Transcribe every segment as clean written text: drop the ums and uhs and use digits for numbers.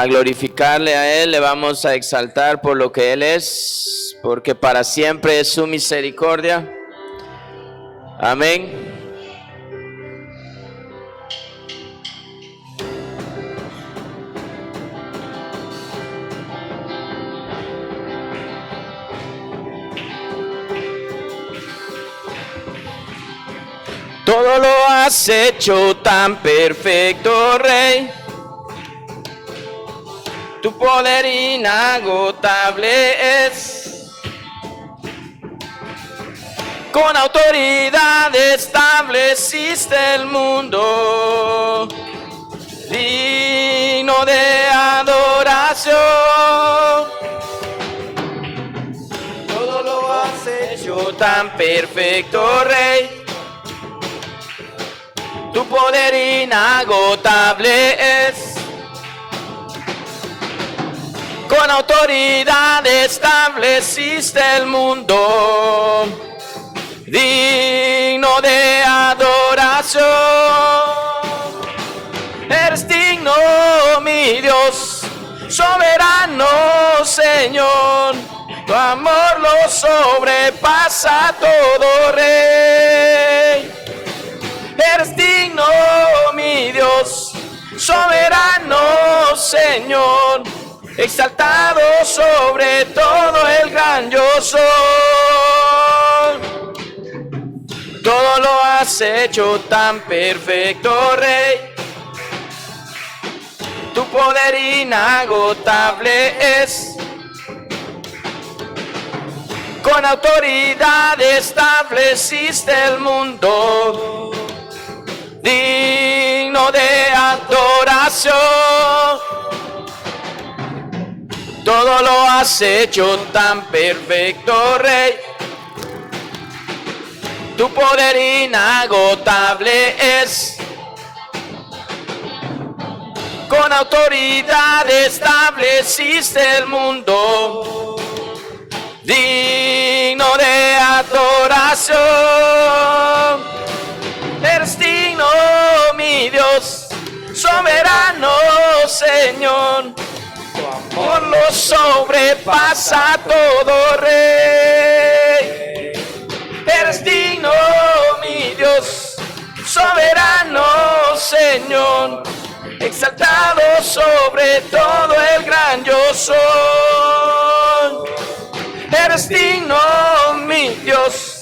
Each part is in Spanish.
a glorificarle a Él, le vamos a exaltar por lo que Él es, porque para siempre es su misericordia. Amén. Todo lo has hecho tan perfecto, Rey. Tu poder inagotable es. Con autoridad estableciste el mundo, digno de adoración. Todo lo has hecho tan perfecto, Rey. Tu poder inagotable es. Con autoridad estableciste el mundo, digno de adoración. Eres digno, mi Dios, soberano Señor. Tu amor lo sobrepasa todo, Rey. Eres digno, mi Dios, soberano Señor, exaltado sobre todo el gran yo soy. Todo lo has hecho tan perfecto, Rey. Tu poder inagotable es. Con autoridad estableciste el mundo, digno de adoración. Todo lo has hecho tan perfecto, Rey. Tu poder inagotable es. Con autoridad estableciste el mundo, digno de adoración. Eres digno, mi Dios, soberano Señor. Tu amor lo sobrepasa todo, Rey. Eres digno, mi Dios, soberano Señor, exaltado sobre todo el gran yo soy. Eres digno, mi Dios,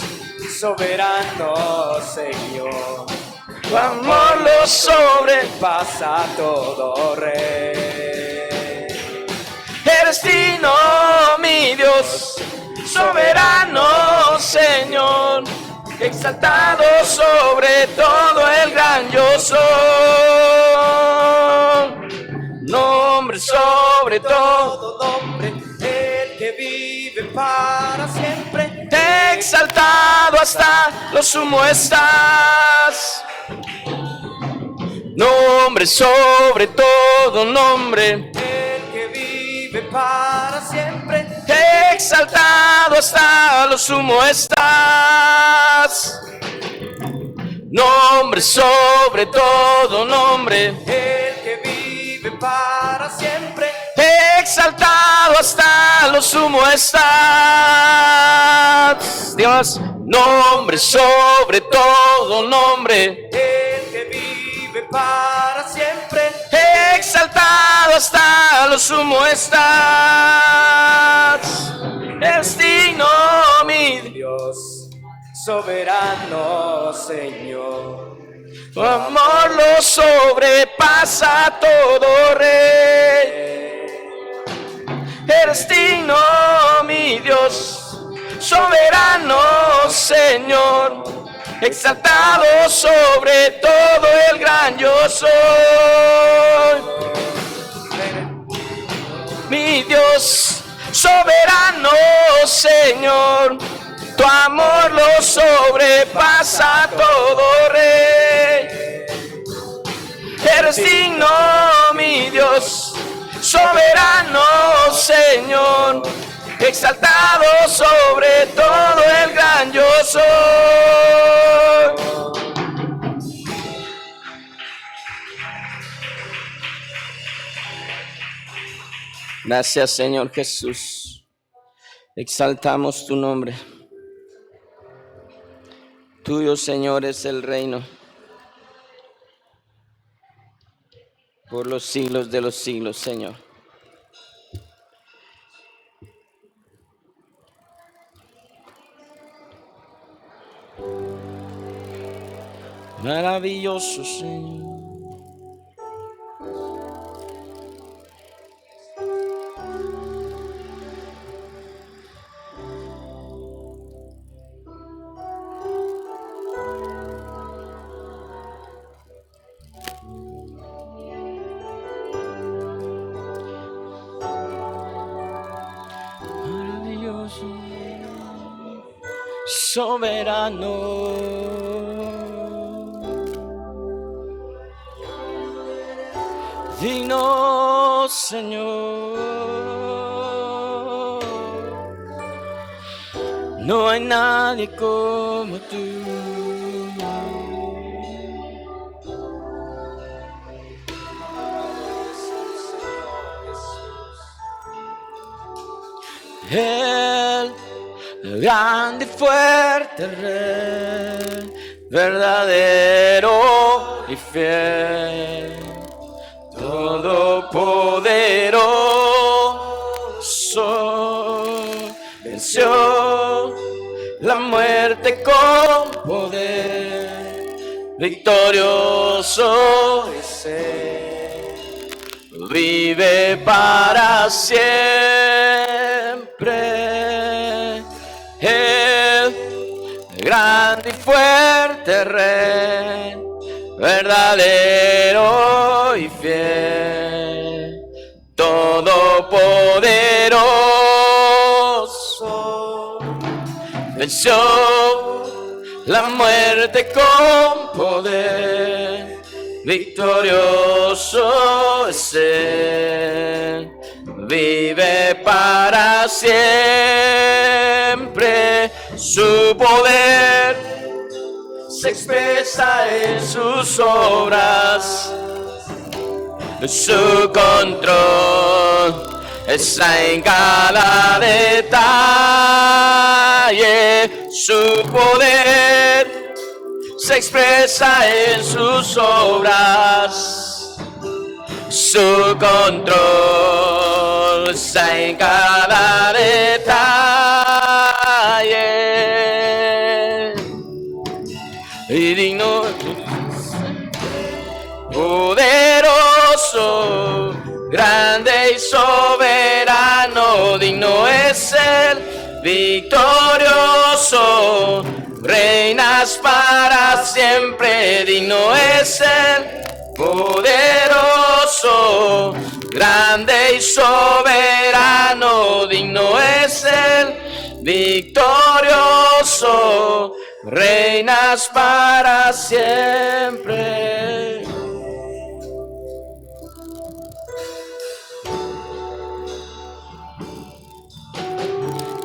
soberano Señor. Tu amor lo sobrepasa todo, Rey. Eres digno, mi Dios, soberano Señor, exaltado sobre todo el gran yo soy. Nombre sobre todo nombre, el que vive para siempre, exaltado hasta lo sumo estás. Nombre sobre todo nombre, el que vive para siempre, exaltado hasta lo sumo estás. Nombre sobre todo nombre, el que vive para siempre, exaltado hasta lo sumo estás. Dios, nombre sobre todo nombre, el que vive para siempre, exaltado hasta lo sumo estás. Es digno, mi Dios, soberano Señor. Tu amor lo sobrepasa todo, Rey. Eres digno, mi Dios, soberano Señor, exaltado sobre todo el gran yo soy. Mi Dios, soberano Señor, tu amor lo sobrepasa todo, Rey. Eres digno, mi Dios, soberano Señor, exaltado sobre todo el gran yo soy. Gracias, Señor Jesús. Exaltamos tu nombre. Tuyo, Señor, es el reino por los siglos de los siglos, Señor. Maravilloso, Señor. Maravilloso, soberano. Digno, Señor, no hay nadie como tú. El grande y fuerte Rey, verdadero y fiel, todopoderoso, venció la muerte con poder, victorioso es Él, vive para siempre. El grande y fuerte Rey, verdadero y fiel, todopoderoso, venció la muerte con poder, victorioso es Él, vive para siempre. Su poder se expresa en sus obras, su control está en cada detalle. Su poder se expresa en sus obras, su control está en cada detalle. Y digno, poderoso, grande y soberano, digno es Él, victorioso, reinas para siempre, digno es Él, poderoso, grande y soberano, digno es Él, victorioso, reinas para siempre.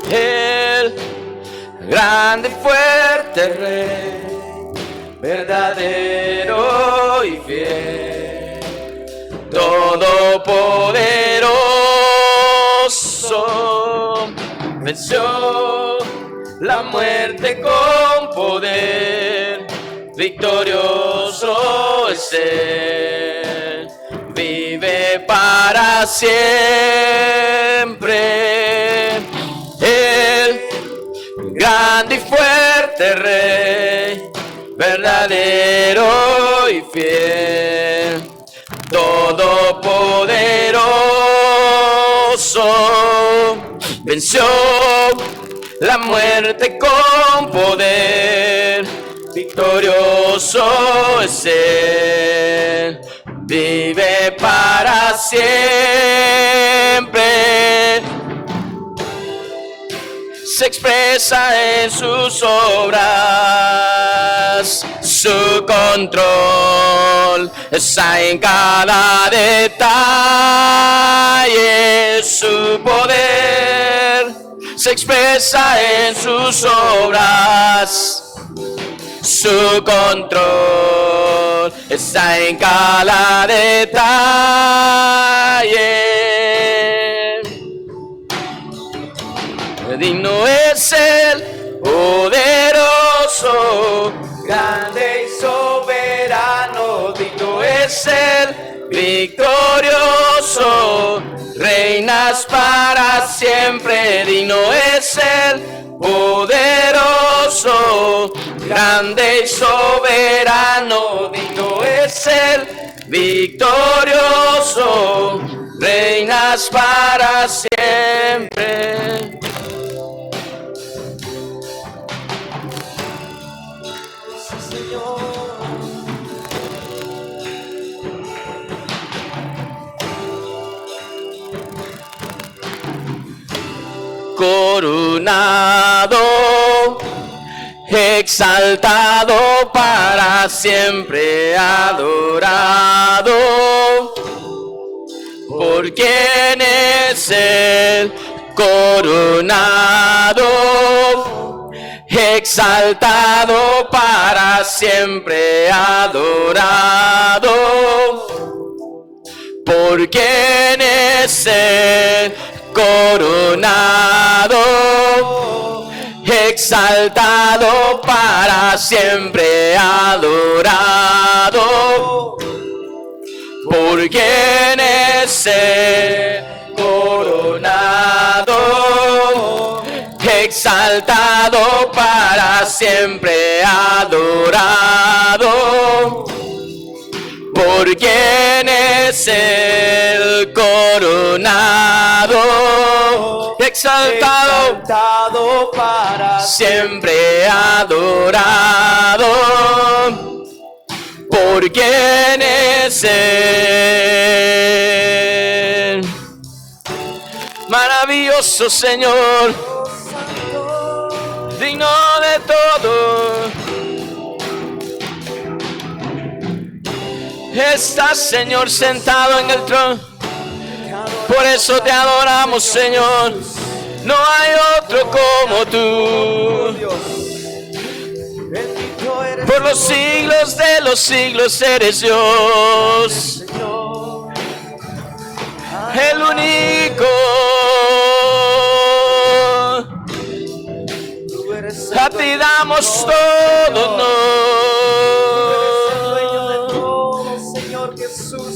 El grande y fuerte Rey, verdadero y fiel, todopoderoso, venció la muerte con poder, victorioso es Él, vive para siempre. El grande y fuerte Rey, verdadero y fiel, todopoderoso, venció la muerte con poder, victorioso es Él, vive para siempre. Se expresa en sus obras, su control está en cada detalle, su poder se expresa en sus obras, su control está en cada detalle. es Él, poderoso, grande y soberano, digno es Él, victorioso, reinas para siempre, digno es Él, poderoso, grande y soberano, digno es Él, victorioso, reinas para siempre. Sí, Señor. Coronado, exaltado para siempre, adorado, por quien es Él, coronado, exaltado para siempre, adorado, por quien es Él, coronado, exaltado para siempre, adorado, por quien es Él, coronado, exaltado para siempre, adorado, por quien es Él, coronado, exaltado para siempre, adorado, por quien es Él. Maravilloso Señor, digno de todo. Estás, Señor, sentado en el trono. Por eso te adoramos, Señor. No hay otro como tú. Por los siglos de los siglos eres Dios, el único. A ti damos todo honor. Señor Jesús,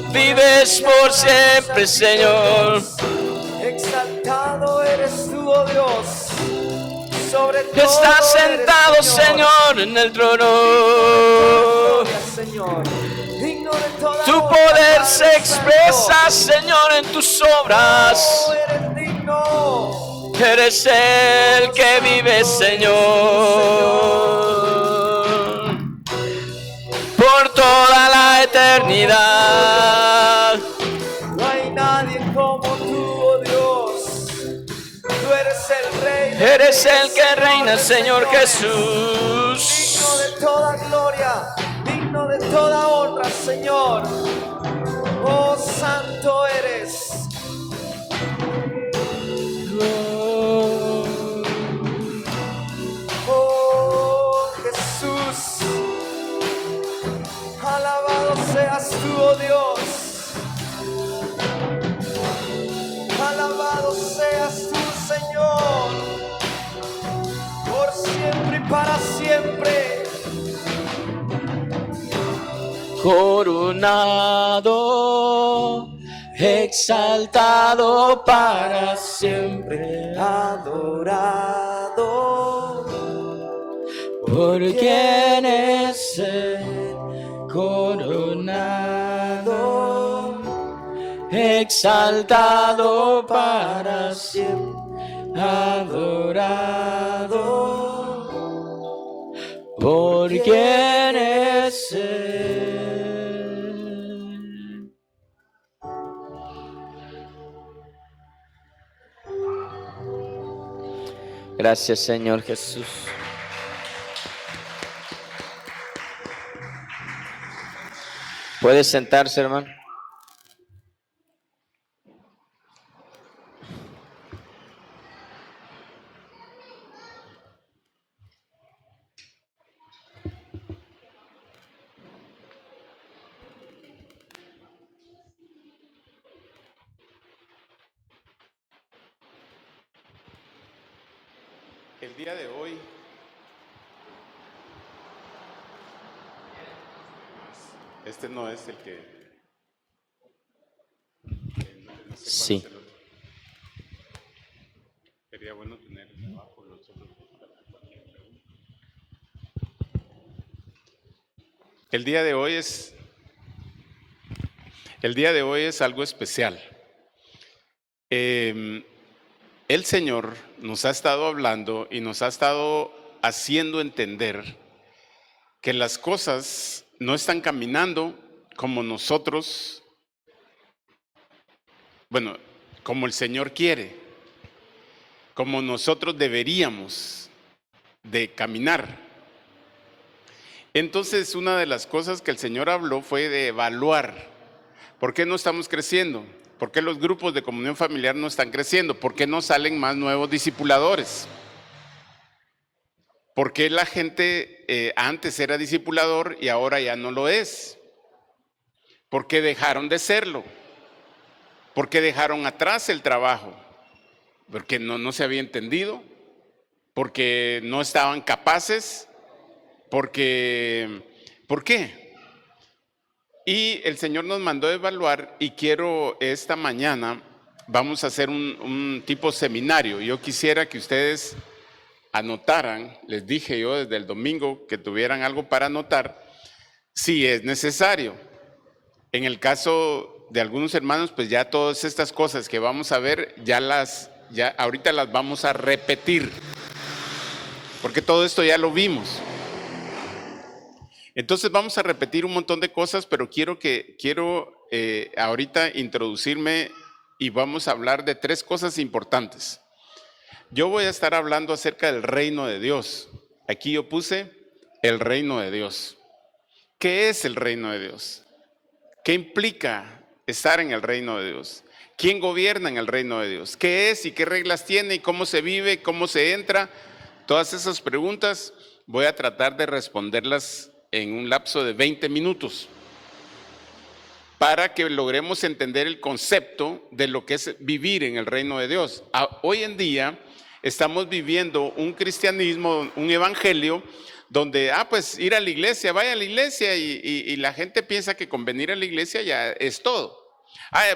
vives por siempre, Señor. Exaltado eres tú, oh Dios. Sobre todo estás sentado, eres, Señor, en el trono. Señor. Digno de toda tu poder se expresa, Señor, en tus obras. Oh, eres digno. Eres el que vive, Señor, por toda la eternidad. No hay nadie como tú, oh Dios. Tú eres el Rey. Eres el que reina, Señor Jesús. Digno de toda gloria, digno de toda honra, Señor. Oh, santo eres. Oh, Jesús, alabado seas tú, oh Dios. Alabado seas tú, Señor, por siempre y para siempre. Coronado, exaltado para siempre, adorado, por quien es Él, coronado, exaltado para siempre, adorado, por quien es Él. Gracias, Señor Jesús. ¿Puede sentarse, hermano? día de hoy este no es el que no sé Sí. cuál es el otro. Sería bueno tener abajo los otros. El día de hoy es algo especial. El Señor nos ha estado hablando y nos ha estado haciendo entender que las cosas no están caminando como nosotros, bueno, como el Señor quiere, como nosotros deberíamos de caminar. Entonces, una de las cosas que el Señor habló fue de evaluar. ¿Por qué no estamos creciendo? ¿Por qué los grupos de comunión familiar no están creciendo? ¿Por qué no salen más nuevos discipuladores? ¿Por qué la gente antes era discipulador y ahora ya no lo es? ¿Por qué dejaron de serlo? ¿Por qué dejaron atrás el trabajo? Porque no se había entendido, porque no estaban capaces, ¿por qué? Y el Señor nos mandó a evaluar y quiero esta mañana, vamos a hacer un tipo seminario. Yo quisiera que ustedes anotaran, les dije yo desde el domingo que tuvieran algo para anotar, si es necesario. En el caso de algunos hermanos, pues ya todas estas cosas que vamos a ver, ya ahorita las vamos a repetir, porque todo esto ya lo vimos. Entonces vamos a repetir un montón de cosas, pero quiero ahorita introducirme y vamos a hablar de 3 cosas importantes. Yo voy a estar hablando acerca del reino de Dios. Aquí yo puse el reino de Dios. ¿Qué es el reino de Dios? ¿Qué implica estar en el reino de Dios? ¿Quién gobierna en el reino de Dios? ¿Qué es y qué reglas tiene y cómo se vive, cómo se entra? Todas esas preguntas voy a tratar de responderlas en un lapso de 20 minutos para que logremos entender el concepto de lo que es vivir en el reino de Dios. Hoy en día estamos viviendo un cristianismo, un evangelio, donde, pues ir a la iglesia, vaya a la iglesia y la gente piensa que con venir a la iglesia ya es todo.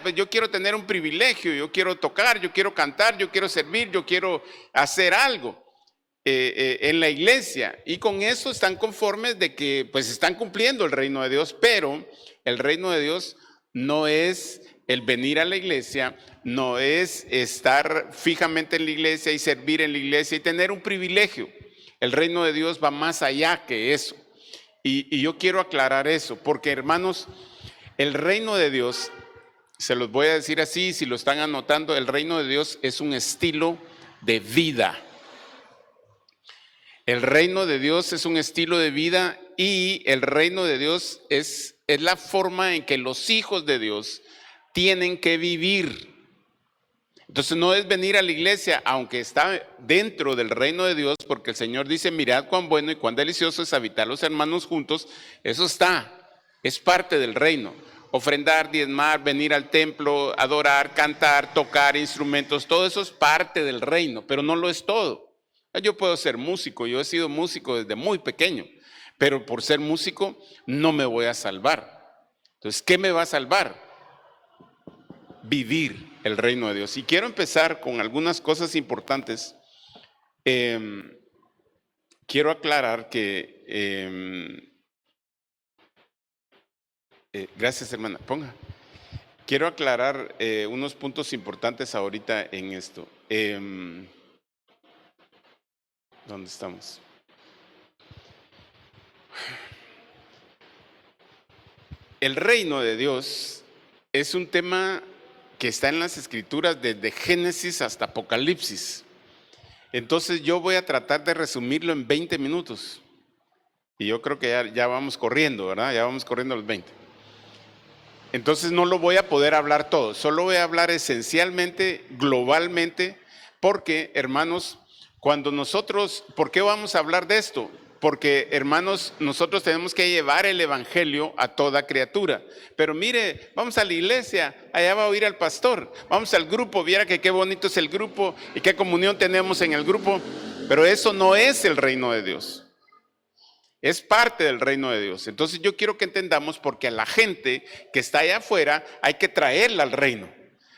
Pues yo quiero tener un privilegio, yo quiero tocar, yo quiero cantar, yo quiero servir, yo quiero hacer algo en la iglesia. Y con eso están conformes de que pues están cumpliendo el reino de Dios, pero el reino de Dios no es el venir a la iglesia, no es estar fijamente en la iglesia y servir en la iglesia y tener un privilegio. El reino de Dios va más allá que eso. Y yo quiero aclarar eso, porque hermanos, el reino de Dios, se los voy a decir así, si lo están anotando, el reino de Dios es un estilo de vida. El reino de Dios es un estilo de vida y el reino de Dios es la forma en que los hijos de Dios tienen que vivir. Entonces no es venir a la iglesia, aunque está dentro del reino de Dios, porque el Señor dice, mirad cuán bueno y cuán delicioso es habitar los hermanos juntos. Eso es parte del reino. Ofrendar, diezmar, venir al templo, adorar, cantar, tocar instrumentos, todo eso es parte del reino, pero no lo es todo. Yo puedo ser músico, yo he sido músico desde muy pequeño, pero por ser músico no me voy a salvar. Entonces, ¿qué me va a salvar? Vivir el reino de Dios. Y quiero empezar con algunas cosas importantes. Quiero aclarar que... gracias, hermana. Ponga. Quiero aclarar unos puntos importantes ahorita en esto. ¿Dónde estamos? El reino de Dios es un tema que está en las escrituras desde Génesis hasta Apocalipsis. Entonces yo voy a tratar de resumirlo en 20 minutos. Y yo creo que ya vamos corriendo, ¿verdad? Ya vamos corriendo los 20. Entonces no lo voy a poder hablar todo. Solo voy a hablar esencialmente, globalmente, porque, hermanos, ¿por qué vamos a hablar de esto? Porque, hermanos, nosotros tenemos que llevar el evangelio a toda criatura. Pero mire, vamos a la iglesia, allá va a oír al pastor. Vamos al grupo, viera que qué bonito es el grupo y qué comunión tenemos en el grupo. pero eso no es el reino de Dios. Es parte del reino de Dios. Entonces yo quiero que entendamos, porque a la gente que está allá afuera hay que traerla al reino.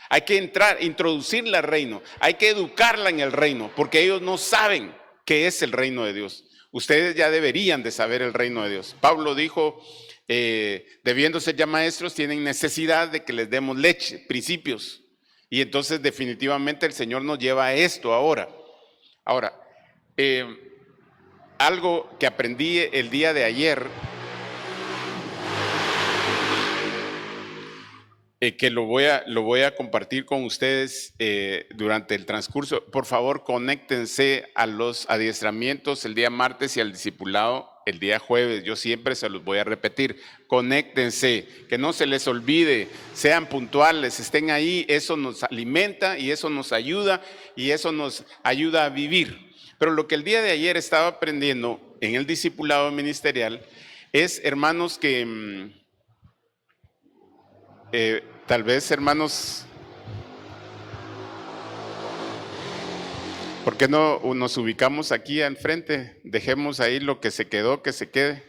Hay que introducirla al reino. Hay que educarla en el reino, porque ellos no saben qué es el reino de Dios. Ustedes ya deberían de saber el reino de Dios. Pablo dijo, debiendo ser ya maestros, tienen necesidad de que les demos leche, principios. Y entonces definitivamente el Señor nos lleva a esto ahora. Ahora, algo que aprendí el día de ayer, que lo voy a compartir con ustedes durante el transcurso. Por favor, conéctense a los adiestramientos el día martes y al discipulado el día jueves. Yo siempre se los voy a repetir. Conéctense, que no se les olvide, sean puntuales, estén ahí. Eso nos alimenta y eso nos ayuda a vivir. Pero lo que el día de ayer estaba aprendiendo en el discipulado ministerial es, hermanos, que tal vez, hermanos, ¿por qué no nos ubicamos aquí al frente? Dejemos ahí lo que se quedó, que se quede.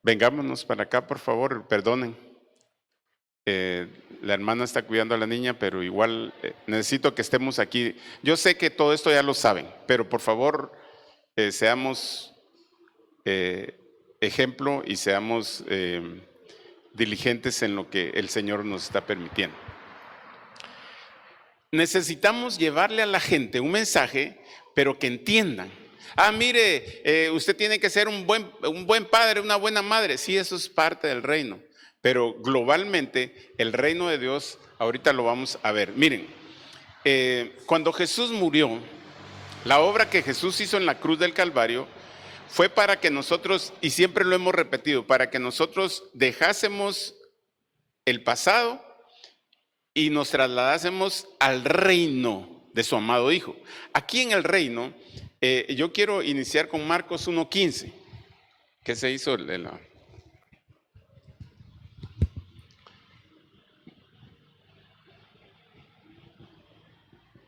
Vengámonos para acá, por favor, perdonen. La hermana está cuidando a la niña, pero igual necesito que estemos aquí. Yo sé que todo esto ya lo saben, pero por favor seamos ejemplo y seamos diligentes en lo que el Señor nos está permitiendo. Necesitamos llevarle a la gente un mensaje, pero que entiendan. Mire, usted tiene que ser un buen padre, una buena madre. Sí, eso es parte del reino. Pero globalmente, el reino de Dios, ahorita lo vamos a ver. Miren, cuando Jesús murió, la obra que Jesús hizo en la cruz del Calvario fue para que nosotros, y siempre lo hemos repetido, para que nosotros dejásemos el pasado y nos trasladásemos al reino de su amado Hijo. Aquí en el reino, yo quiero iniciar con Marcos 1:15. ¿Qué se hizo?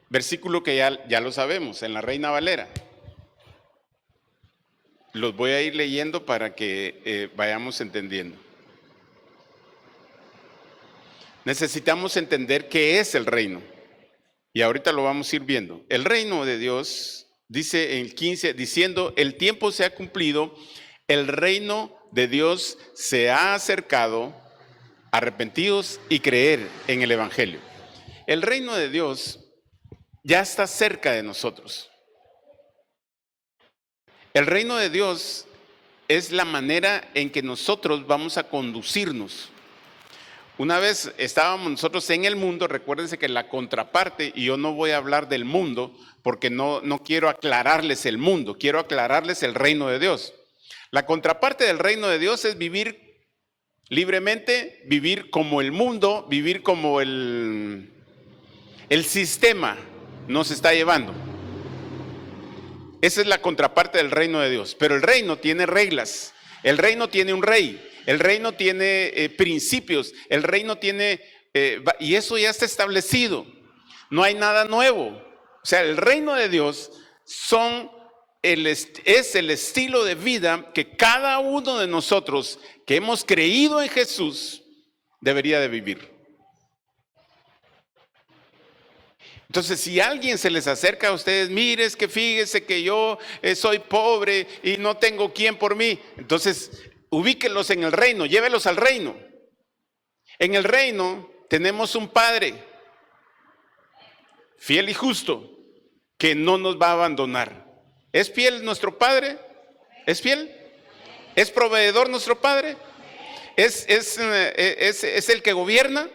Versículo que ya lo sabemos, en la Reina Valera. Los voy a ir leyendo para que vayamos entendiendo. Necesitamos entender qué es el reino. Y ahorita lo vamos a ir viendo. El reino de Dios, dice en el 15, diciendo, el tiempo se ha cumplido, el reino de Dios se ha acercado, arrepentidos y creer en el Evangelio. El reino de Dios ya está cerca de nosotros. El reino de Dios es la manera en que nosotros vamos a conducirnos. Una vez estábamos nosotros en el mundo, recuérdense que la contraparte, y yo no voy a hablar del mundo porque no quiero aclararles el mundo, quiero aclararles el reino de Dios. La contraparte del reino de Dios es vivir libremente, vivir como el mundo, vivir como el sistema nos está llevando. Esa es la contraparte del reino de Dios. Pero el reino tiene reglas, el reino tiene un rey, el reino tiene principios, el reino tiene, y eso ya está establecido. No hay nada nuevo. O sea, el reino de Dios es el estilo de vida que cada uno de nosotros que hemos creído en Jesús debería de vivir. Entonces, si alguien se les acerca a ustedes, mire, es que fíjese que yo soy pobre y no tengo quien por mí. Entonces, ubíquenlos en el reino, llévelos al reino. En el reino tenemos un Padre fiel y justo que no nos va a abandonar. ¿Es fiel nuestro Padre? ¿Es fiel? ¿Es proveedor nuestro Padre? ¿Es el que gobierna?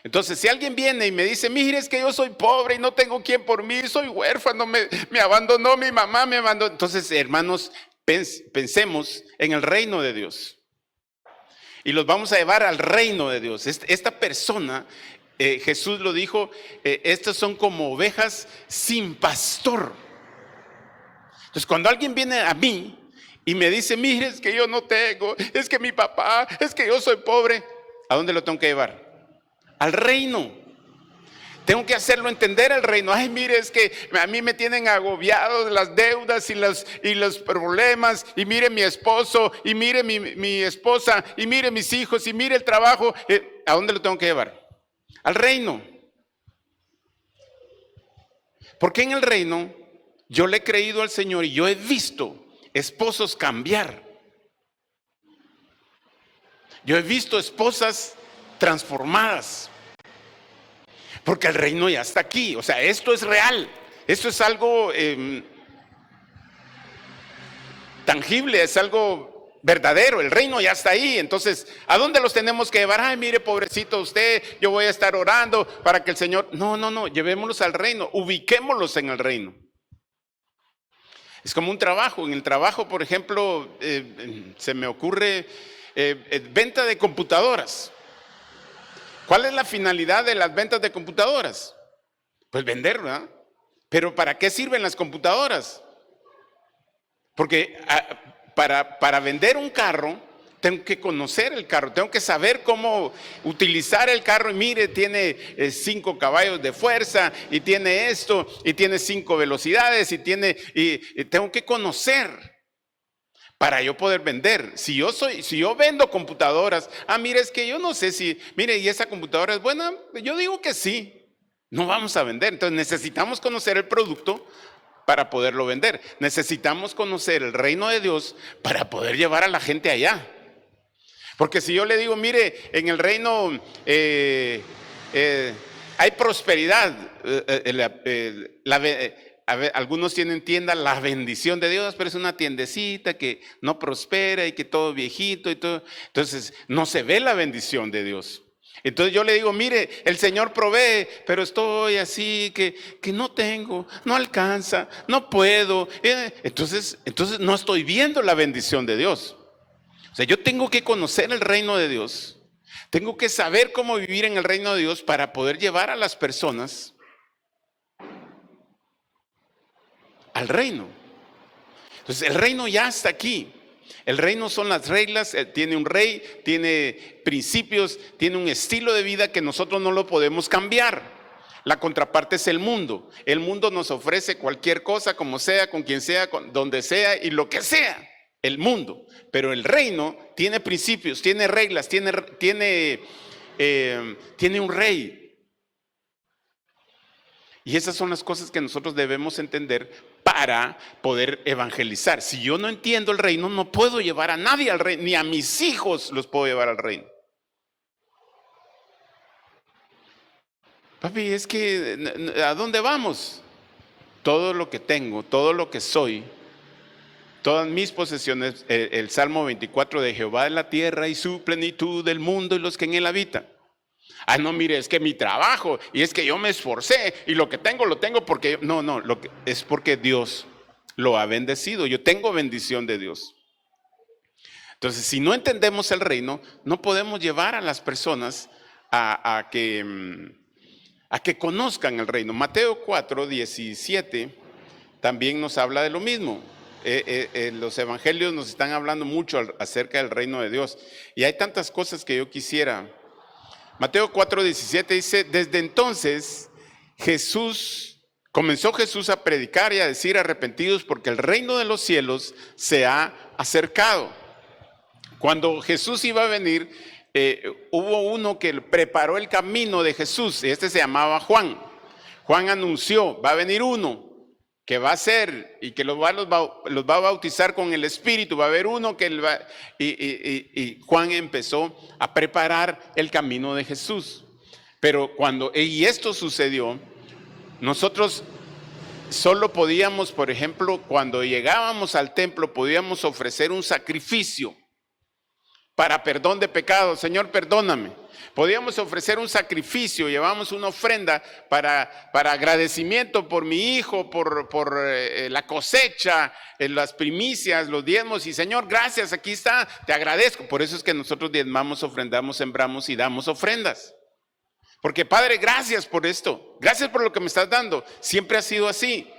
Entonces, si alguien viene y me dice, mire, es que yo soy pobre y no tengo quien por mí, soy huérfano, me abandonó mi mamá, me abandonó. Entonces, hermanos, pensemos en el reino de Dios. Y los vamos a llevar al reino de Dios. Esta persona, Jesús lo dijo, estas son como ovejas sin pastor. Entonces, cuando alguien viene a mí y me dice, mire, es que yo no tengo, es que mi papá, es que yo soy pobre, ¿a dónde lo tengo que llevar? Al reino. Tengo que hacerlo entender el reino. Ay, mire, es que a mí me tienen agobiado las deudas y los problemas. Y mire mi esposo, y mire mi esposa, y mire mis hijos, y mire el trabajo. ¿A dónde lo tengo que llevar? Al reino. Porque en el reino yo le he creído al Señor y yo he visto esposos cambiar. Yo he visto esposas transformadas. Porque el reino ya está aquí. O sea, esto es real. Esto es algo tangible, es algo verdadero. El reino ya está ahí. Entonces, ¿a dónde los tenemos que llevar? Ay, mire, pobrecito usted, yo voy a estar orando para que el Señor... No, llevémoslos al reino. Ubiquémoslos en el reino. Es como un trabajo. En el trabajo, por ejemplo, se me ocurre venta de computadoras. ¿Cuál es la finalidad de las ventas de computadoras? Pues vender, ¿verdad? Pero ¿para qué sirven las computadoras? Porque para vender un carro, tengo que conocer el carro, tengo que saber cómo utilizar el carro. Y mire, tiene 5 caballos de fuerza, y tiene esto, y tiene 5 velocidades, y tengo que conocer para yo poder vender. Si yo vendo computadoras, mire, es que yo no sé si, mire, ¿y esa computadora es buena? Yo digo que sí. No vamos a vender. Entonces necesitamos conocer el producto para poderlo vender. Necesitamos conocer el reino de Dios para poder llevar a la gente allá. Porque si yo le digo, mire, en el reino hay prosperidad, algunos tienen tienda La Bendición de Dios, pero es una tiendecita que no prospera y que todo viejito y todo. Entonces no se ve la bendición de Dios. Entonces yo le digo, mire, el Señor provee, pero estoy así que no tengo, no alcanza, no puedo. Entonces no estoy viendo la bendición de Dios. O sea, yo tengo que conocer el reino de Dios. Tengo que saber cómo vivir en el reino de Dios para poder llevar a las personas al reino. Entonces el reino ya está aquí. El reino son las reglas, tiene un rey, tiene principios, tiene un estilo de vida que nosotros no lo podemos cambiar. La contraparte es el mundo. El mundo nos ofrece cualquier cosa, como sea, con quien sea, donde sea y lo que sea. El mundo. Pero el reino tiene principios, tiene reglas, tiene un rey. Y esas son las cosas que nosotros debemos entender para poder evangelizar. Si yo no entiendo el reino, no puedo llevar a nadie al reino, ni a mis hijos los puedo llevar al reino. Papi, es que ¿a dónde vamos? Todo lo que tengo, todo lo que soy, todas mis posesiones, el Salmo 24 de Jehová es la tierra y su plenitud, del mundo y los que en él habitan. No, mire, es que mi trabajo, y es que yo me esforcé, y lo que tengo, lo tengo porque... No, es porque Dios lo ha bendecido. Yo tengo bendición de Dios. Entonces, si no entendemos el reino, no podemos llevar a las personas a que conozcan el reino. Mateo 4, 17 también nos habla de lo mismo. Los evangelios nos están hablando mucho acerca del reino de Dios. Y hay tantas cosas que yo quisiera... Mateo 4:17 dice, desde entonces comenzó Jesús a predicar y a decir, arrepentidos porque el reino de los cielos se ha acercado. Cuando Jesús iba a venir, hubo uno que preparó el camino de Jesús, y se llamaba Juan. Juan anunció, va a venir uno que va a ser y que los va a bautizar con el Espíritu. Va a haber uno que y Juan empezó a preparar el camino de Jesús. Pero y esto sucedió, nosotros solo podíamos, por ejemplo, cuando llegábamos al templo, podíamos ofrecer un sacrificio para perdón de pecados. Señor, perdóname. Podíamos ofrecer un sacrificio, llevamos una ofrenda para agradecimiento por mi hijo, por la cosecha, las primicias, los diezmos. Y Señor, gracias, aquí está, te agradezco. Por eso es que nosotros diezmamos, ofrendamos, sembramos y damos ofrendas. Porque Padre, gracias por esto, gracias por lo que me estás dando. Siempre ha sido así.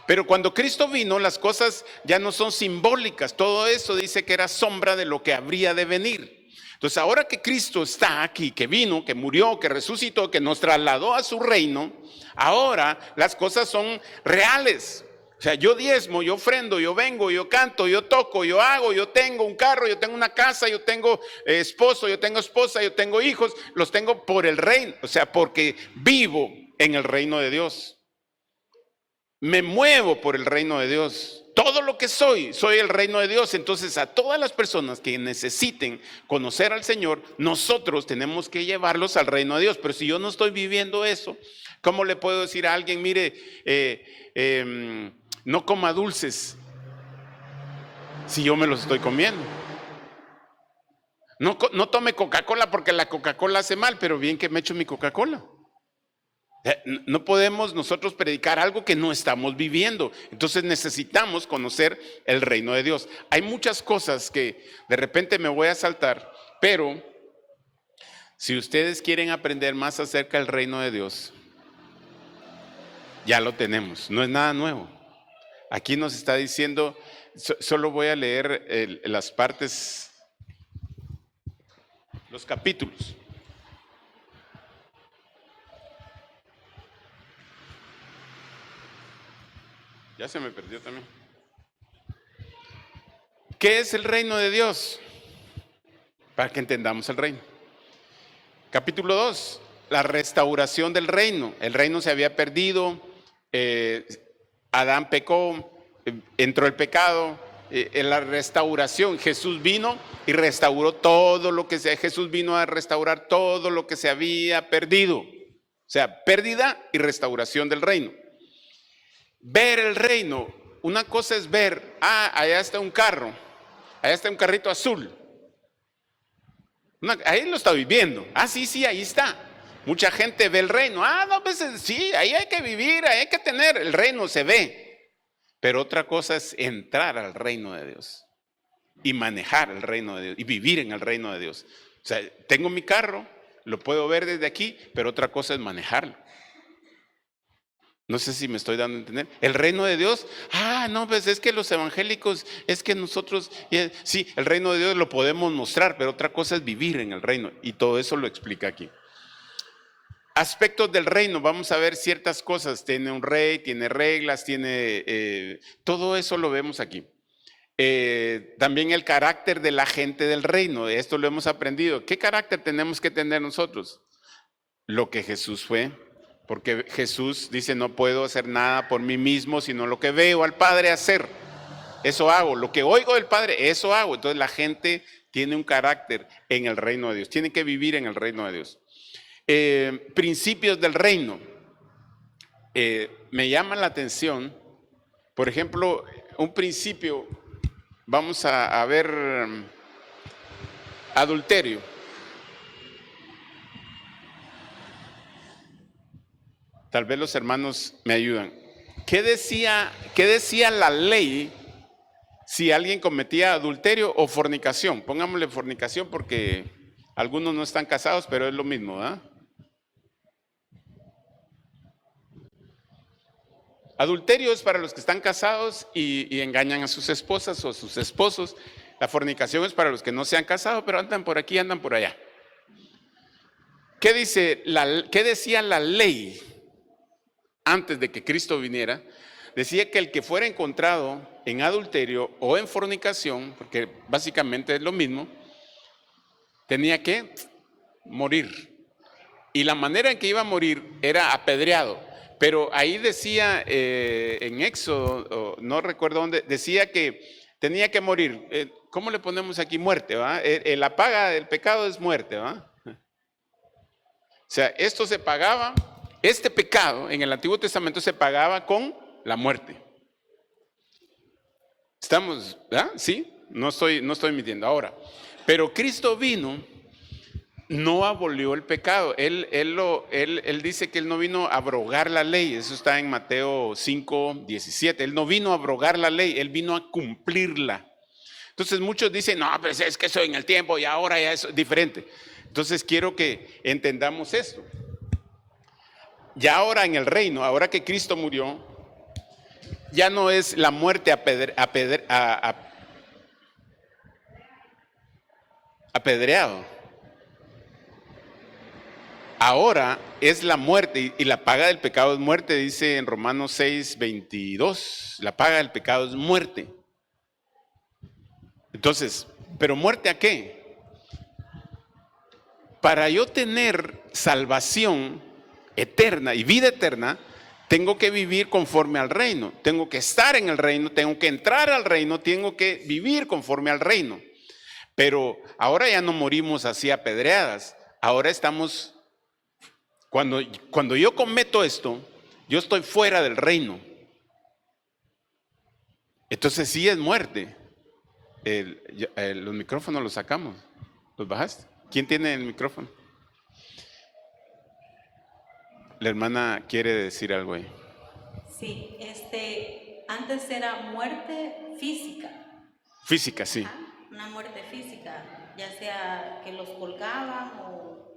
Pero cuando Cristo vino, las cosas ya no son simbólicas. Todo eso dice que era sombra de lo que habría de venir. Entonces, ahora que Cristo está aquí, que vino, que murió, que resucitó, que nos trasladó a su reino, ahora las cosas son reales. O sea, yo diezmo, yo ofrendo, yo vengo, yo canto, yo toco, yo hago, yo tengo un carro, yo tengo una casa, yo tengo esposo, yo tengo esposa, yo tengo hijos, los tengo por el reino, o sea, porque vivo en el reino de Dios. Me muevo por el reino de Dios. Todo lo que soy el reino de Dios. Entonces, a todas las personas que necesiten conocer al Señor, nosotros tenemos que llevarlos al reino de Dios. Pero si yo no estoy viviendo eso, ¿cómo le puedo decir a alguien, mire, no coma dulces si yo me los estoy comiendo? No tome Coca-Cola porque la Coca-Cola hace mal, pero bien que me echo mi Coca-Cola. No podemos nosotros predicar algo que no estamos viviendo. Entonces necesitamos conocer el reino de Dios. Hay muchas cosas que de repente me voy a saltar, pero si ustedes quieren aprender más acerca del reino de Dios, ya lo tenemos, no es nada nuevo. Aquí nos está diciendo, solo voy a leer las partes, los capítulos. Ya se me perdió también. ¿Qué es el reino de Dios? Para que entendamos el reino. Capítulo 2, la restauración del reino. El reino se había perdido, Adán pecó, entró el pecado, en la restauración. Jesús vino y restauró todo lo que Jesús vino a restaurar todo lo que se había perdido. O sea, pérdida y restauración del reino. Ver el reino, una cosa es ver, allá está un carro, allá está un carrito azul. Ahí lo está viviendo. Sí, ahí está. Mucha gente ve el reino. No, pues sí, ahí hay que vivir, ahí hay que tener. El reino se ve. Pero otra cosa es entrar al reino de Dios y manejar el reino de Dios y vivir en el reino de Dios. O sea, tengo mi carro, lo puedo ver desde aquí, pero otra cosa es manejarlo. No sé si me estoy dando a entender. El reino de Dios, no, pues es que los evangélicos, es que nosotros, sí, el reino de Dios lo podemos mostrar, pero otra cosa es vivir en el reino. Y todo eso lo explica aquí. Aspectos del reino, vamos a ver ciertas cosas. Tiene un rey, tiene reglas, tiene, todo eso lo vemos aquí. También el carácter de la gente del reino, de esto lo hemos aprendido. ¿Qué carácter tenemos que tener nosotros? Lo que Jesús fue. Porque Jesús dice, no puedo hacer nada por mí mismo, sino lo que veo al Padre hacer. Eso hago, lo que oigo del Padre, eso hago. Entonces la gente tiene un carácter en el reino de Dios, tiene que vivir en el reino de Dios. Principios del reino. Me llama la atención, por ejemplo, un principio, vamos a ver adulterio. Tal vez los hermanos me ayudan. ¿Qué decía la ley si alguien cometía adulterio o fornicación? Pongámosle fornicación porque algunos no están casados, pero es lo mismo, ¿verdad? Adulterio es para los que están casados y engañan a sus esposas o a sus esposos. La fornicación es para los que no se han casado, pero andan por aquí, andan por allá. ¿Qué decía la ley? Antes de que Cristo viniera, decía que el que fuera encontrado en adulterio o en fornicación, porque básicamente es lo mismo, tenía que morir. Y la manera en que iba a morir era apedreado. Pero ahí decía en Éxodo, no recuerdo dónde, decía que tenía que morir. ¿Cómo le ponemos aquí? Muerte, ¿va? La paga del pecado es muerte, ¿va? O sea, esto se pagaba. Este pecado en el Antiguo Testamento se pagaba con la muerte. ¿Estamos? ¿Verdad? ¿Sí? No estoy mintiendo ahora. Pero Cristo vino, no abolió el pecado. Él dice que Él no vino a abrogar la ley. Eso está en Mateo 5:17. Él no vino a abrogar la ley, Él vino a cumplirla. Entonces muchos dicen, no, pero es que soy en el tiempo y ahora ya es diferente. Entonces quiero que entendamos esto. Ya ahora en el reino, ahora que Cristo murió, ya no es la muerte apedreado. ahora es la muerte, y la paga del pecado es muerte, dice en Romanos 6:22, la paga del pecado es muerte. Entonces, ¿pero muerte a qué? Para yo tener salvación eterna y vida eterna, tengo que vivir conforme al reino, tengo que estar en el reino, tengo que entrar al reino, tengo que vivir conforme al reino. Pero ahora ya no morimos así apedreadas, ahora estamos, cuando yo cometo esto, yo estoy fuera del reino. Entonces sí es muerte. Los micrófonos los sacamos, ¿los bajaste? ¿Quién tiene el micrófono? La hermana quiere decir algo ahí. Sí, antes era muerte física. Física, sí. Una muerte física, ya sea que los colgaban o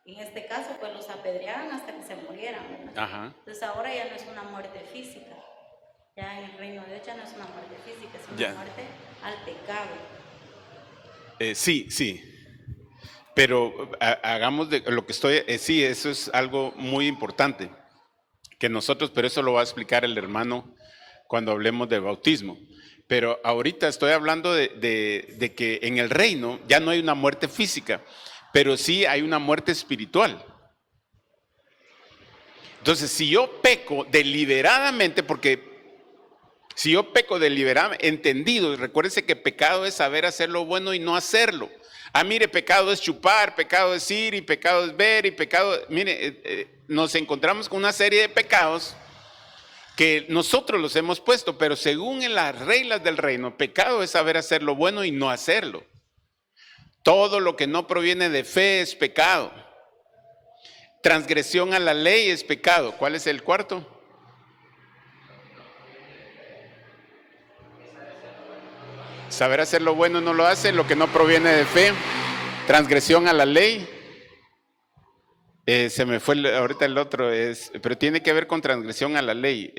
en este caso pues los apedreaban hasta que se murieran, ¿verdad? Ajá. Entonces ahora ya no es una muerte física, ya en el reino de Dios ya no es una muerte física, es una Ya. muerte al pecado. Sí, sí. Pero hagamos de lo que estoy, sí, eso es algo muy importante. Que nosotros, pero eso lo va a explicar el hermano cuando hablemos del bautismo. Pero ahorita estoy hablando de que en el reino ya no hay una muerte física, pero sí hay una muerte espiritual. Entonces, si yo peco deliberadamente, porque si yo peco deliberadamente, entendido, y recuérdense que pecado es saber hacer lo bueno y no hacerlo. Ah, mire, pecado es chupar, pecado es ir, y pecado es ver, y pecado, mire, nos encontramos con una serie de pecados que nosotros los hemos puesto, pero según en las reglas del reino, pecado es saber hacer lo bueno y no hacerlo. Todo lo que no proviene de fe es pecado. Transgresión a la ley es pecado. ¿Cuál es el cuarto? Saber hacer lo bueno no lo hace, lo que no proviene de fe. Transgresión a la ley. Se me fue ahorita el otro, pero tiene que ver con transgresión a la ley.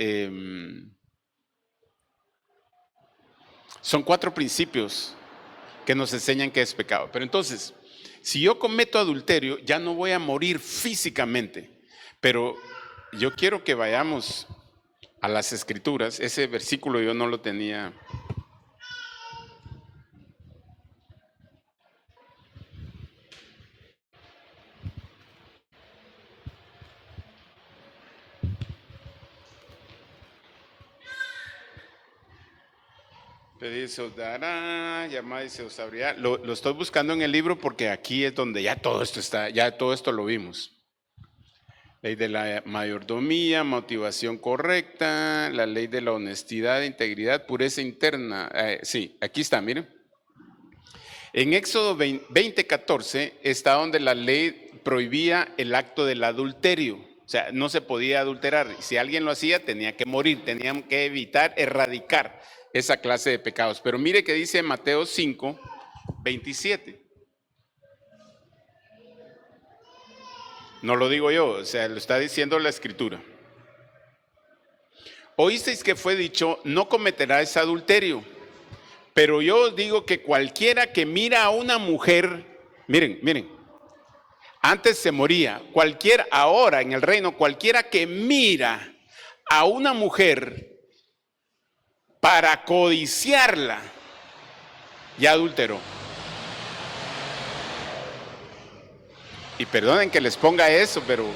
Son 4 principios que nos enseñan que es pecado. Pero entonces, si yo cometo adulterio, ya no voy a morir físicamente. Pero yo quiero que vayamos a las Escrituras. Ese versículo yo no lo tenía. Pedir se os dará, llamad y se os abrirá. Lo estoy buscando en el libro porque aquí es donde ya todo esto está, ya todo esto lo vimos. Ley de la mayordomía, motivación correcta, la ley de la honestidad, integridad, pureza interna. Sí, aquí está, miren. En Éxodo 20:14 está donde la ley prohibía el acto del adulterio. O sea, no se podía adulterar. Si alguien lo hacía, tenía que morir, tenían que evitar, erradicar esa clase de pecados. Pero mire que dice Mateo 5:27. No lo digo yo, o sea, lo está diciendo la Escritura. Oísteis que fue dicho, no cometerás adulterio. Pero yo os digo que cualquiera que mira a una mujer, miren, antes se moría, ahora en el reino, cualquiera que mira a una mujer para codiciarla, ya adulteró. Y perdonen que les ponga eso, pero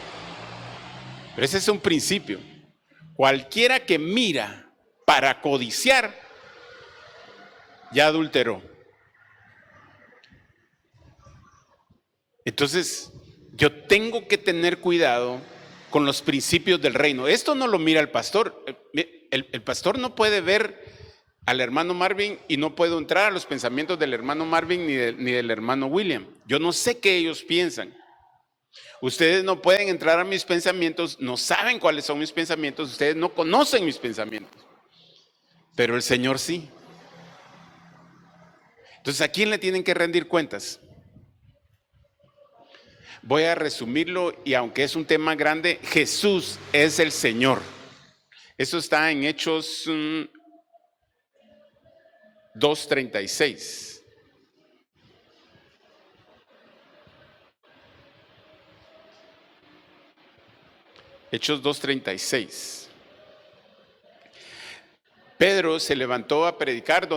ese es un principio. Cualquiera que mira para codiciar, ya adulteró. Entonces, yo tengo que tener cuidado con los principios del reino. Esto no lo mira el pastor. El pastor no puede ver al hermano Marvin y no puedo entrar a los pensamientos del hermano Marvin ni del hermano William. Yo no sé qué ellos piensan. Ustedes no pueden entrar a mis pensamientos, no saben cuáles son mis pensamientos, ustedes no conocen mis pensamientos. Pero el Señor sí. Entonces, ¿a quién le tienen que rendir cuentas? Voy a resumirlo y aunque es un tema grande, Jesús es el Señor. Eso está en Hechos 2:36. Hechos 2:36. Pedro se levantó a predicar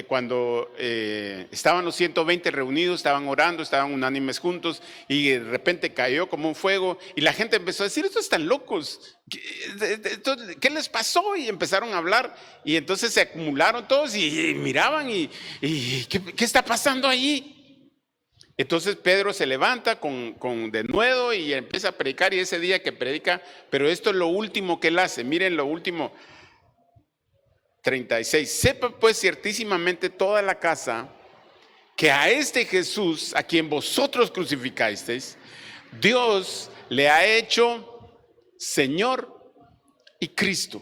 cuando estaban los 120 reunidos, estaban orando, estaban unánimes juntos, y de repente cayó como un fuego y la gente empezó a decir: estos están locos, ¿qué les pasó? Y empezaron a hablar, y entonces se acumularon todos y miraban y ¿qué está pasando ahí? Entonces Pedro se levanta con denuedo y empieza a predicar, y ese día que predica, pero esto es lo último que él hace. Miren lo último, 36. Sepa pues ciertísimamente toda la casa que a este Jesús, a quien vosotros crucificasteis, Dios le ha hecho Señor y Cristo.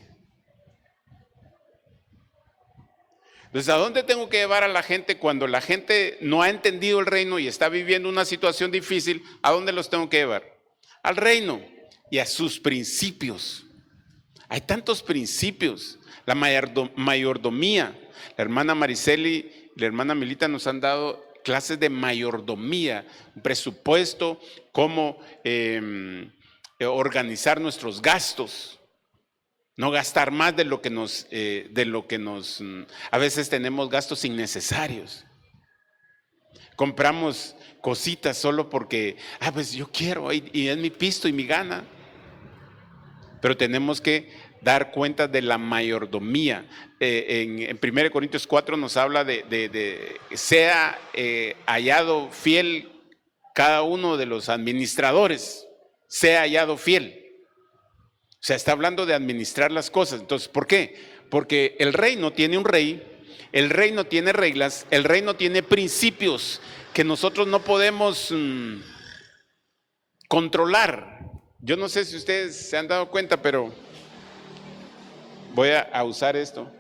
Entonces, ¿a dónde tengo que llevar a la gente cuando la gente no ha entendido el reino y está viviendo una situación difícil? ¿A dónde los tengo que llevar? Al reino y a sus principios. Hay tantos principios. La mayordomía. La hermana Mariceli y la hermana Milita nos han dado clases de mayordomía, un presupuesto, cómo organizar nuestros gastos. No gastar más de lo que nos, a veces tenemos gastos innecesarios. Compramos cositas solo porque, pues yo quiero, y es mi pisto y mi gana. Pero tenemos que dar cuenta de la mayordomía. En 1 Corintios 4 nos habla de sea hallado fiel cada uno de los administradores, sea hallado fiel. O sea, está hablando de administrar las cosas. Entonces, ¿por qué? Porque el reino tiene un rey, el reino tiene reglas, el reino tiene principios que nosotros no podemos controlar. Yo no sé si ustedes se han dado cuenta, pero voy a usar esto.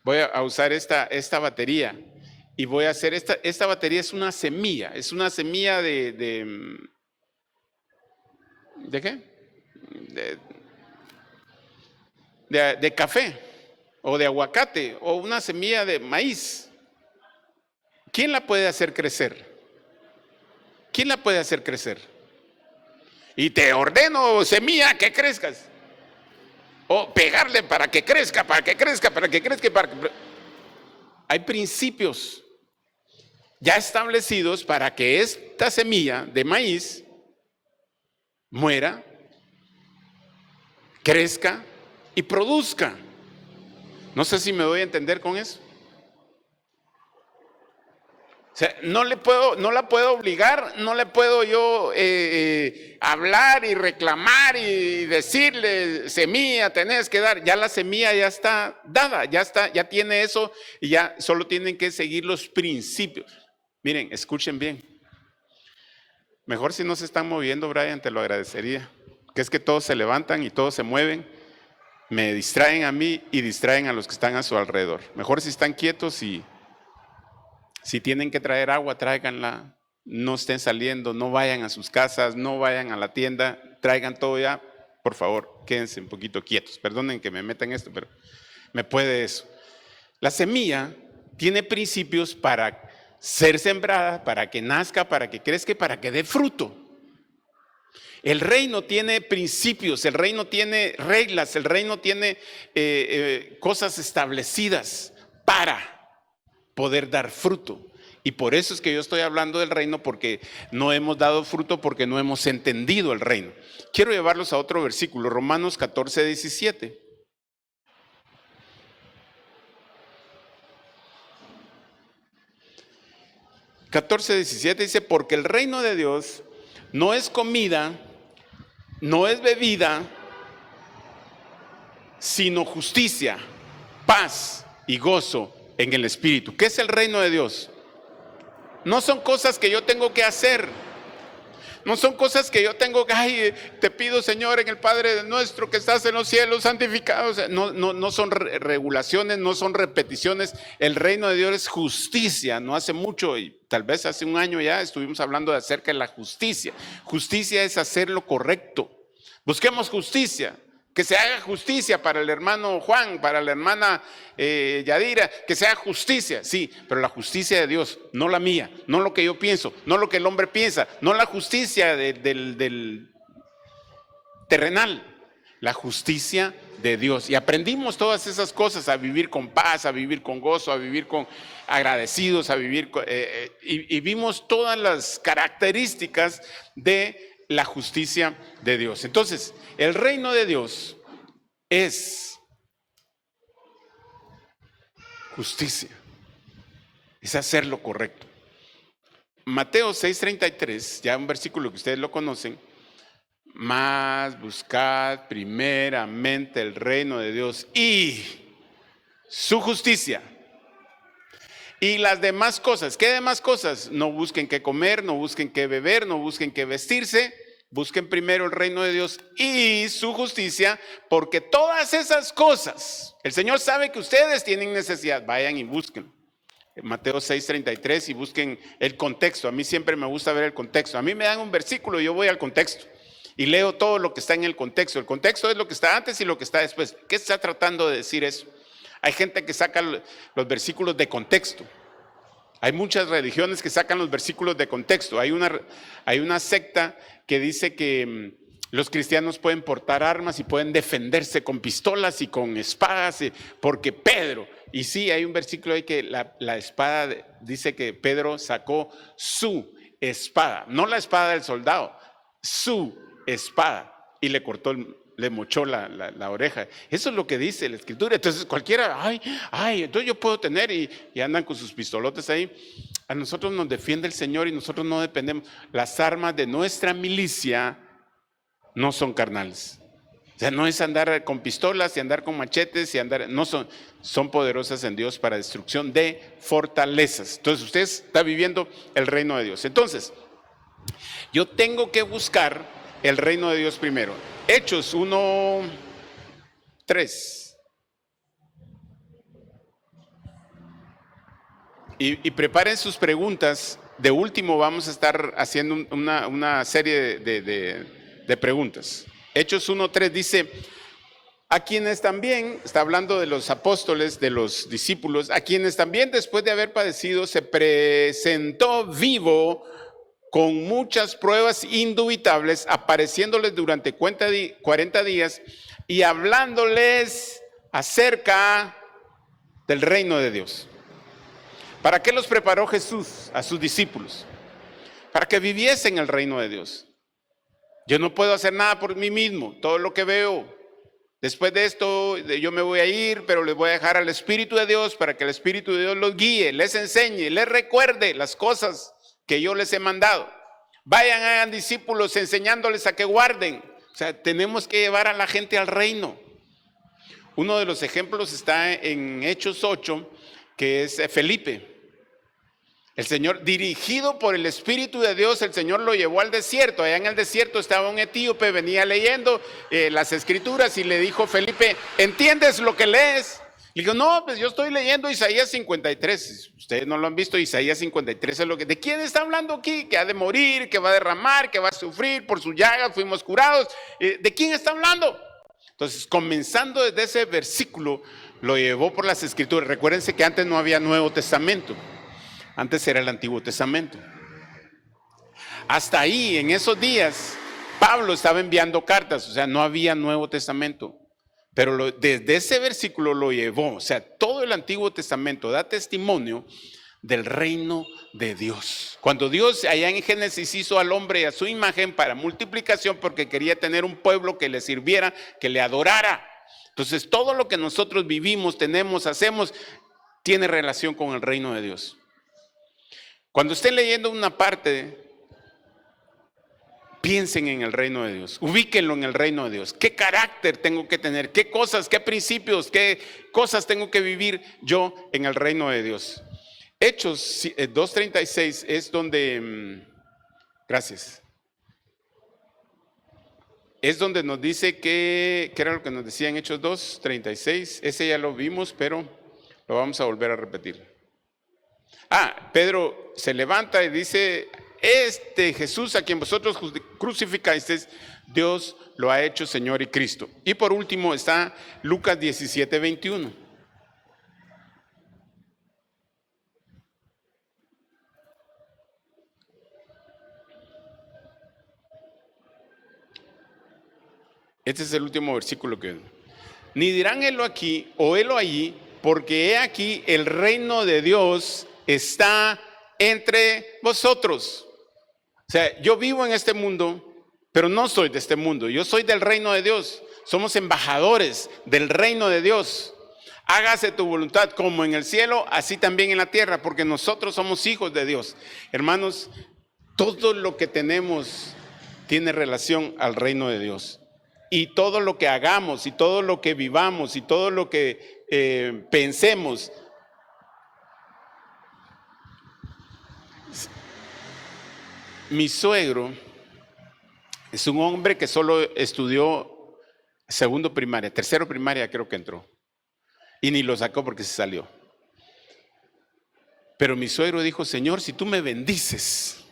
Voy a usar esta batería y voy a hacer esta batería es una semilla ¿de qué? De café o de aguacate o una semilla de maíz. ¿Quién la puede hacer crecer? ¿Quién la puede hacer crecer? Y te ordeno, semilla, que crezcas. O pegarle para que crezca. Hay principios ya establecidos para que esta semilla de maíz muera, crezca y produzca. No sé si me doy a entender con eso. O sea, no la puedo obligar, no le puedo yo hablar y reclamar y decirle: semilla tenés que dar. Ya la semilla ya está dada, ya tiene eso, y ya solo tienen que seguir los principios. Miren, escuchen bien. Mejor si no se están moviendo, Brian, te lo agradecería. Que es que todos se levantan y todos se mueven, me distraen a mí y distraen a los que están a su alrededor. Mejor si están quietos y si tienen que traer agua, tráiganla, no estén saliendo, no vayan a sus casas, no vayan a la tienda, traigan todo ya, por favor, quédense un poquito quietos. Perdonen que me meta en esto, pero me puede eso. La semilla tiene principios para ser sembrada, para que nazca, para que crezca, para que dé fruto. El reino tiene principios, el reino tiene reglas, el reino tiene cosas establecidas para poder dar fruto. Y por eso es que yo estoy hablando del reino, porque no hemos dado fruto, porque no hemos entendido el reino. Quiero llevarlos a otro versículo, Romanos 14:17. Dice: porque el reino de Dios no es comida, no es bebida, sino justicia, paz y gozo en el Espíritu. ¿Qué es el reino de Dios? No son cosas que yo tengo que hacer. No son cosas que yo tengo que, te pido, Señor, en el Padre nuestro que estás en los cielos, santificado. No son regulaciones, no son repeticiones. El reino de Dios es justicia. No hace mucho, y tal vez hace un año ya, estuvimos hablando acerca de la justicia. Justicia es hacer lo correcto. Busquemos justicia. Que se haga justicia para el hermano Juan, para la hermana Yadira, que se haga justicia, sí, pero la justicia de Dios, no la mía, no lo que yo pienso, no lo que el hombre piensa, no la justicia terrenal, la justicia de Dios. Y aprendimos todas esas cosas, a vivir con paz, a vivir con gozo, a vivir con agradecidos, a vivir y vimos todas las características de la justicia de Dios. Entonces, el reino de Dios es justicia, es hacer lo correcto. Mateo 6:33, ya un versículo que ustedes lo conocen: más buscad primeramente el reino de Dios y su justicia, y las demás cosas. ¿Qué demás cosas? No busquen qué comer, no busquen qué beber, no busquen qué vestirse. Busquen primero el reino de Dios y su justicia, porque todas esas cosas, el Señor sabe que ustedes tienen necesidad. Vayan y busquen. Mateo 6:33, y busquen el contexto. A mí siempre me gusta ver el contexto. A mí me dan un versículo y yo voy al contexto y leo todo lo que está en el contexto. El contexto es lo que está antes y lo que está después. ¿Qué está tratando de decir eso? Hay gente que saca los versículos de contexto. Hay muchas religiones que sacan los versículos de contexto. Hay una secta que dice que los cristianos pueden portar armas y pueden defenderse con pistolas y con espadas, porque Pedro, y sí, hay un versículo ahí que la espada dice que Pedro sacó su espada, no la espada del soldado, su espada, y le cortó, le mochó la oreja. Eso es lo que dice la escritura. Entonces cualquiera, entonces yo puedo tener, y andan con sus pistolotes ahí. A nosotros nos defiende el Señor y nosotros no dependemos. Las armas de nuestra milicia no son carnales. O sea, no es andar con pistolas y andar con machetes y andar, no son poderosas en Dios para destrucción de fortalezas. Entonces usted está viviendo el reino de Dios. Entonces, yo tengo que buscar el reino de Dios primero. Hechos 1:3. Y preparen sus preguntas. De último vamos a estar haciendo una serie de preguntas. Hechos 1:3 dice: a quienes también, está hablando de los apóstoles, de los discípulos, a quienes también después de haber padecido se presentó vivo con muchas pruebas indubitables, apareciéndoles durante 40 días y hablándoles acerca del reino de Dios. ¿Para qué los preparó Jesús a sus discípulos? Para que viviesen el reino de Dios. Yo no puedo hacer nada por mí mismo. Todo lo que veo, después de esto, yo me voy a ir, pero les voy a dejar al Espíritu de Dios para que el Espíritu de Dios los guíe, les enseñe, les recuerde las cosas que yo les he mandado. Vayan, hagan discípulos enseñándoles a que guarden. O sea, tenemos que llevar a la gente al reino. Uno de los ejemplos está en Hechos 8, que es Felipe. El Señor, dirigido por el Espíritu de Dios, el Señor lo llevó al desierto. Allá en el desierto estaba un etíope, venía leyendo las escrituras y le dijo: Felipe, ¿entiendes lo que lees? Le dijo: no, pues yo estoy leyendo Isaías 53. Ustedes no lo han visto. Isaías 53 es lo que... ¿De quién está hablando aquí? Que ha de morir, que va a derramar, que va a sufrir, por su llaga fuimos curados. ¿De quién está hablando? Entonces, comenzando desde ese versículo, lo llevó por las escrituras. Recuérdense que antes no había Nuevo Testamento. Antes era el Antiguo Testamento. Hasta ahí, en esos días, Pablo estaba enviando cartas, o sea, no había Nuevo Testamento. Pero desde ese versículo lo llevó. O sea, todo el Antiguo Testamento da testimonio del reino de Dios. Cuando Dios allá en Génesis hizo al hombre a su imagen para multiplicación, porque quería tener un pueblo que le sirviera, que le adorara. Entonces, todo lo que nosotros vivimos, tenemos, hacemos, tiene relación con el reino de Dios. Cuando estén leyendo una parte, piensen en el reino de Dios, ubíquenlo en el reino de Dios. ¿Qué carácter tengo que tener? ¿Qué cosas, qué principios, qué cosas tengo que vivir yo en el reino de Dios? Hechos 2:36 es donde, gracias, es donde nos dice ¿qué era lo que nos decía en Hechos 2:36? Ese ya lo vimos, pero lo vamos a volver a repetir. Pedro se levanta y dice: este Jesús a quien vosotros crucificasteis, Dios lo ha hecho Señor y Cristo. Y por último está Lucas 17:21. Este es el último versículo que... Ni dirán helo aquí o helo allí, porque he aquí el reino de Dios está entre vosotros. O sea, yo vivo en este mundo, pero no soy de este mundo. Yo soy del reino de Dios. Somos embajadores del reino de Dios. Hágase tu voluntad como en el cielo, así también en la tierra, porque nosotros somos hijos de Dios. Hermanos, todo lo que tenemos tiene relación al reino de Dios. Y todo lo que hagamos, y todo lo que vivamos, y todo lo que pensemos, mi suegro es un hombre que solo estudió segundo primaria, tercero primaria creo que entró. Y ni lo sacó porque se salió. Pero mi suegro dijo, Señor, si tú me bendices,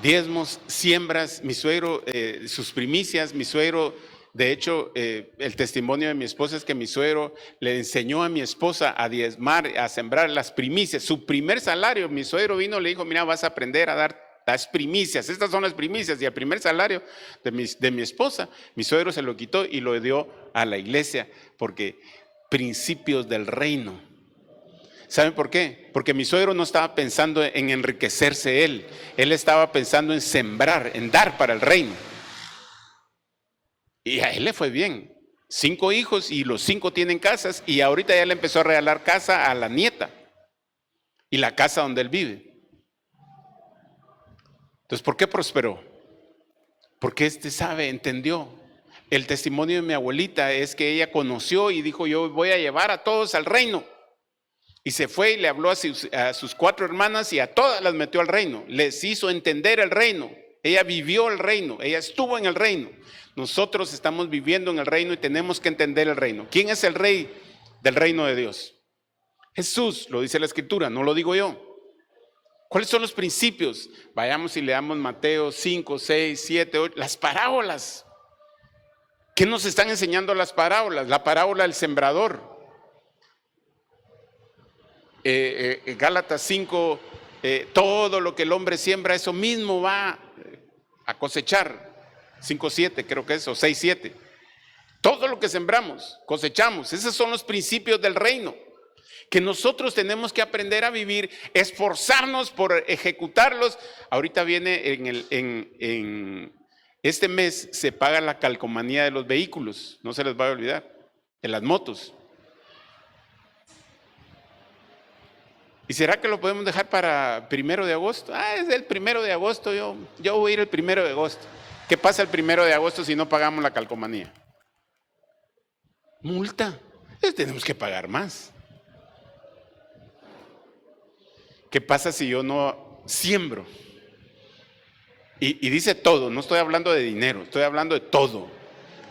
diezmos, siembras, mi suegro, sus primicias, mi suegro, de hecho, el testimonio de mi esposa es que mi suegro le enseñó a mi esposa a diezmar, a sembrar las primicias. Su primer salario, mi suegro vino y le dijo, mira, vas a aprender a dar las primicias, estas son las primicias. Y el primer salario de mi esposa, mi suegro se lo quitó y lo dio a la iglesia, porque principios del reino. ¿Saben por qué? Porque mi suegro no estaba pensando en enriquecerse él estaba pensando en sembrar, en dar para el reino. Y a él le fue bien. 5 hijos y los 5 tienen casas, y ahorita ya le empezó a regalar casa a la nieta y la casa donde él vive. Entonces, ¿por qué prosperó? Porque entendió. El testimonio de mi abuelita es que ella conoció y dijo, yo voy a llevar a todos al reino. Y se fue y le habló a sus 4 hermanas y a todas las metió al reino. Les hizo entender el reino. Ella vivió el reino, ella estuvo en el reino. Nosotros estamos viviendo en el reino y tenemos que entender el reino. ¿Quién es el rey del reino de Dios? Jesús, lo dice la Escritura, no lo digo yo. ¿Cuáles son los principios? Vayamos y leamos Mateo 5, 6, 7, 8, las parábolas. ¿Qué nos están enseñando las parábolas? La parábola del sembrador. Gálatas 5, todo lo que el hombre siembra, eso mismo va a cosechar. 5, 7 creo que es, o 6, 7. Todo lo que sembramos, cosechamos. Esos son los principios del reino, que nosotros tenemos que aprender a vivir, esforzarnos por ejecutarlos. Ahorita viene en este mes se paga la calcomanía de los vehículos, no se les va a olvidar, de las motos. ¿Y será que lo podemos dejar para 1 de agosto? Es el 1 de agosto, yo voy a ir el 1 de agosto. ¿Qué pasa el 1 de agosto si no pagamos la calcomanía? Multa. Entonces tenemos que pagar más. ¿Qué pasa si yo no siembro? Y dice todo, no estoy hablando de dinero, estoy hablando de todo.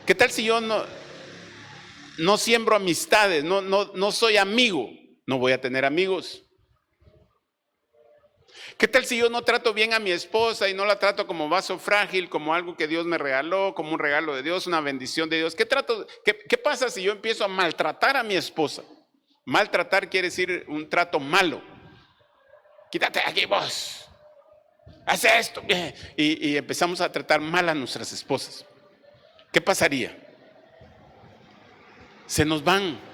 ¿Qué tal si yo no siembro amistades, no soy amigo? No voy a tener amigos. ¿Qué tal si yo no trato bien a mi esposa y no la trato como vaso frágil, como algo que Dios me regaló, como un regalo de Dios, una bendición de Dios? ¿Qué pasa si yo empiezo a maltratar a mi esposa? Maltratar quiere decir un trato malo. Quítate de aquí vos, haz esto. Y empezamos a tratar mal a nuestras esposas. ¿Qué pasaría? Se nos van.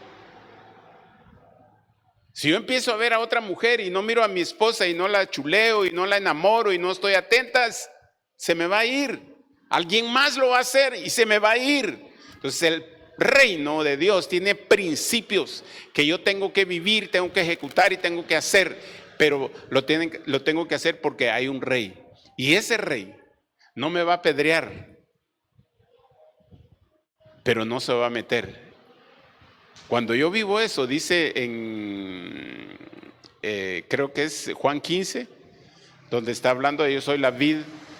Si yo empiezo a ver a otra mujer y no miro a mi esposa y no la chuleo y no la enamoro y no estoy atenta, se me va a ir. Alguien más lo va a hacer y se me va a ir. Entonces el reino de Dios tiene principios que yo tengo que vivir, tengo que ejecutar y tengo que hacer. Pero lo tengo que hacer porque hay un rey. Y ese rey no me va a apedrear, pero no se va a meter. Cuando yo vivo eso, dice creo que es Juan 15, donde está hablando de yo soy la vid,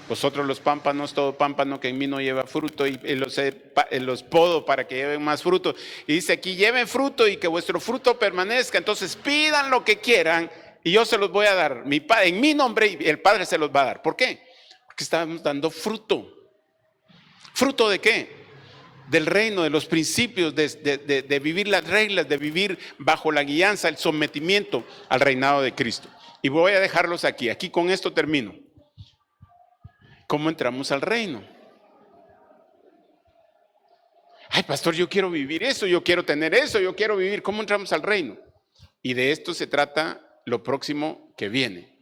vosotros los pámpanos, todo pámpano que en mí no lleva fruto, y los podo para que lleven más fruto. Y dice aquí, lleven fruto y que vuestro fruto permanezca. Entonces pidan lo que quieran y yo se los voy a dar. En mi nombre, y el Padre se los va a dar. ¿Por qué? Porque estamos dando fruto. ¿Fruto de qué? Del reino, de los principios, de vivir las reglas, de vivir bajo la guianza, el sometimiento al reinado de Cristo. Y voy a dejarlos aquí con esto termino. ¿Cómo entramos al reino? Ay, pastor, yo quiero vivir eso, yo quiero tener eso, yo quiero vivir. ¿Cómo entramos al reino? Y de esto se trata lo próximo que viene.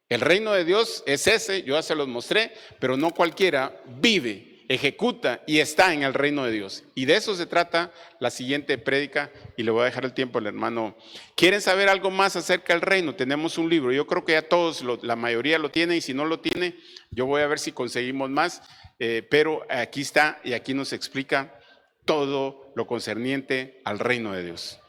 El reino de Dios es ese, yo ya se los mostré, pero no cualquiera vive, ejecuta y está en el reino de Dios. Y de eso se trata la siguiente prédica, y le voy a dejar el tiempo al hermano. ¿Quieren saber algo más acerca del reino? Tenemos un libro, yo creo que ya todos, la mayoría lo tiene, y si no lo tiene, yo voy a ver si conseguimos más, pero aquí está y aquí nos explica todo lo concerniente al reino de Dios.